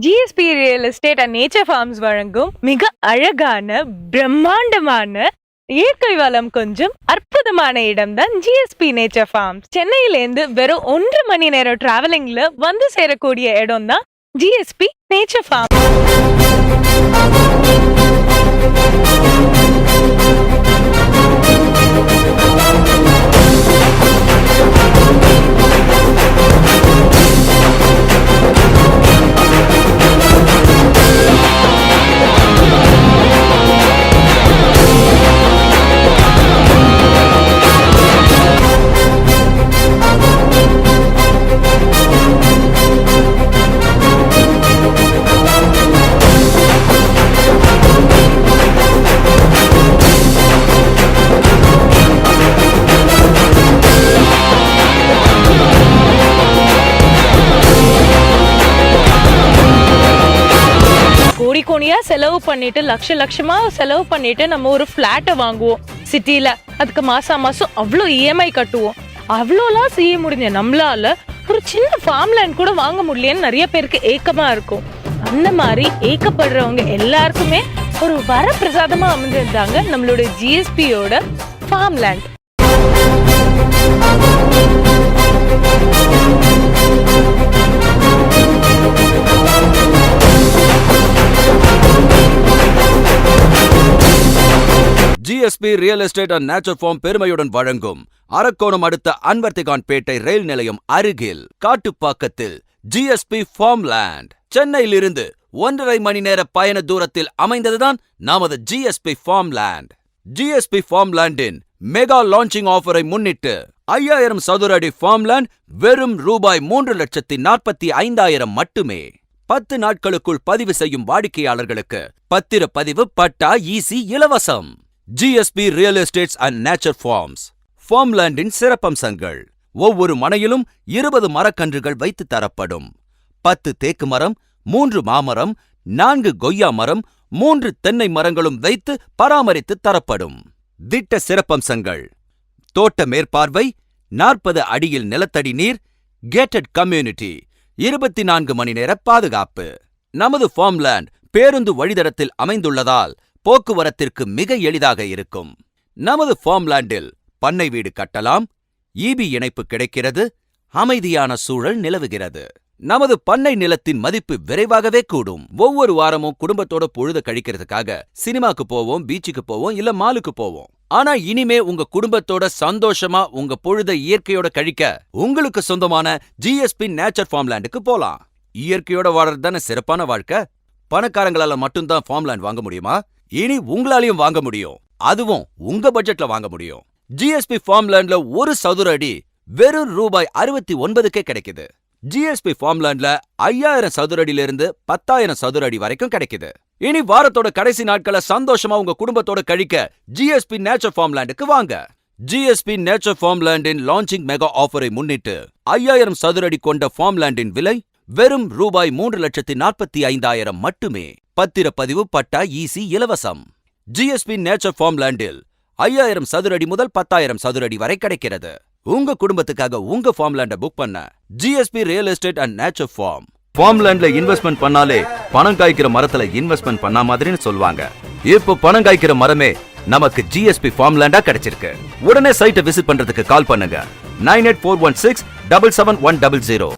GSP real estate and nature farms வழங்கும் மிக அழகான பிரம்மாண்டமான இயற்கை வளம் கொஞ்சம் அற்புதமான இடம் தான் ஜிஎஸ்பி நேச்சர் ஃபார்ம்ஸ். சென்னையிலேருந்து வெறும் 1 மணி நேரம் டிராவலிங்ல வந்து சேரக்கூடிய இடம் தான் ஜிஎஸ்பி நேச்சர் ஃபார்ம். கோடியா செலவு பண்ணிட்டு லட்சமா செலவு பண்ணிட்டு நம்ம ஒரு பிளாட்டை வாங்குவோம் சிட்டில. அதுக்கு மாசம் அவ்வளோ இஎம்ஐ கட்டுவோம். அவ்வளோலாம் செய்ய முடிஞ்ச நம்மளால ஒரு சின்ன ஃபார்ம் லேண்ட் கூட வாங்க முடியலன்னு நிறைய பேருக்கு ஏக்கமா இருக்கும். அந்த மாதிரி ஏக்கப்படுறவங்க எல்லாருக்குமே ஒரு வரப்பிரசாதமா அமைஞ்சிருந்தாங்க நம்மளோட ஜிஎஸ்பியோட farm land. GSP real estate and nature farm பெருமையுடன் வழங்கும் அரக்கோணம் அடுத்த அன்வர்த்திகான்பேட்டை ரயில் நிலையம் அருகில் காட்டுப்பாக்கத்தில் ஜிஎஸ்பி ஃபார்ம் லேண்ட். சென்னையிலிருந்து 1.5 மணி நேர பயண தூரத்தில் அமைந்ததுதான் நமது GSP farm land. GSP farm லேண்டின் மெகா லான்ச்சிங் ஆஃபரை முன்னிட்டு 5000 சதுர அடி ஃபார்ம் லேண்ட் வெறும் ரூபாய் 3,45,000 மட்டுமே. 10 நாட்களுக்குள் பதிவு செய்யும் வாடிக்கையாளர்களுக்கு பத்திரப்பதிவு பட்டா ஈசி இலவசம். GSP real estates and nature farms. Farm லேண்டின் சிறப்பம்சங்கள்: ஒவ்வொரு மனையிலும் 20 மரக்கன்றுகள் வைத்து தரப்படும். 10 தேக்கு மரம், 3 மாமரம், 4 கொய்யா மரம், 3 தென்னை மரங்களும் வைத்து பராமரித்து தரப்படும். திட்ட சிறப்பம்சங்கள்: தோட்ட மேற்பார்வை, 40 அடியில் நிலத்தடி நீர், கேட்டட் கம்யூனிட்டி, 24 மணி நேர பாதுகாப்பு. நமது ஃபார்ம் லேண்ட் பேருந்து வழித்தடத்தில் அமைந்துள்ளதால் போக்குவரத்திற்கு மிக எளிதாக இருக்கும். நமது ஃபார்ம் லேண்டில் பண்ணை வீடு கட்டலாம். ஈபி இணைப்பு கிடைக்கிறது. அமைதியான சூழல் நிலவுகிறது. நமது பண்ணை நிலத்தின் மதிப்பு விரைவாகவே கூடும். ஒவ்வொரு வாரமும் குடும்பத்தோட பொழுத கழிக்கிறதுக்காக சினிமாக்கு போவோம், பீச்சுக்கு போவோம், இல்ல மாலுக்கு போவோம். ஆனா இனிமே உங்க குடும்பத்தோட சந்தோஷமா உங்க பொழுத இயற்கையோட கழிக்க உங்களுக்கு சொந்தமான ஜிஎஸ்பி நேச்சர் ஃபார்ம் லேண்டுக்கு போலாம். இயற்கையோட வாழறது தானே சிறப்பான வாழ்க்கை. பணக்காரங்களால மட்டும்தான் ஃபார்ம் லேண்ட் வாங்க முடியுமா? இனி உங்களாலையும் வாங்க முடியும். அதுவும் உங்க பட்ஜெட்ல வாங்க முடியும். ஜிஎஸ்பி ஃபார்ம் லேண்ட்ல 1 சதுர அடி வெறும் ரூபாய் 69க்கே கிடைக்குது. ஜிஎஸ்பி ஃபார்ம் லேண்ட்ல 5000 சதுர அடியில இருந்து 10,000 சதுர அடி வரைக்கும் கிடைக்குது. இனி வாரத்தோட கடைசி நாட்களை சந்தோஷமா உங்க குடும்பத்தோட கழிக்க ஜிஎஸ்பி நேச்சர் ஃபார்ம் லேண்டுக்கு வாங்க. ஜிஎஸ்பி நேச்சர் ஃபார்ம் லேண்டின் லான்ச்சிங் மெகா ஆஃபரை முன்னிட்டு 5000 சதுர அடி கொண்ட ஃபார்ம் லேண்டின் விலை வெறும் ரூபாய் 3,45,000 மட்டுமே. பத்திரப்பதிவு பட்டா ஈசி இலவசம். ஜிஎஸ்பி நேச்சர் ஃபார்ம் லேண்டில் 5000 சதுர அடி முதல் 10,000 சதுர அடி வரை கிடைக்கிறது. உங்க குடும்பத்துக்காக உங்க ஃபார்ம் லேண்டை புக் பண்ண GSP real estate and nature farm. Farm லேண்ட்ல இன்வெஸ்ட்மெண்ட் பண்ணாலே பணம் காய்க்கிற மரத்துல இன்வெஸ்ட்மெண்ட் பண்ண மாதிரின்னு சொல்லுவாங்க. இப்போ பணம் காய்க்கிற மரமே நமக்கு ஜிஎஸ்பி ஃபார்ம் லேண்டா கிடைச்சிருக்கு. உடனே சைட்டை விசிட் பண்றதுக்கு கால் பண்ணுங்க 9841677100.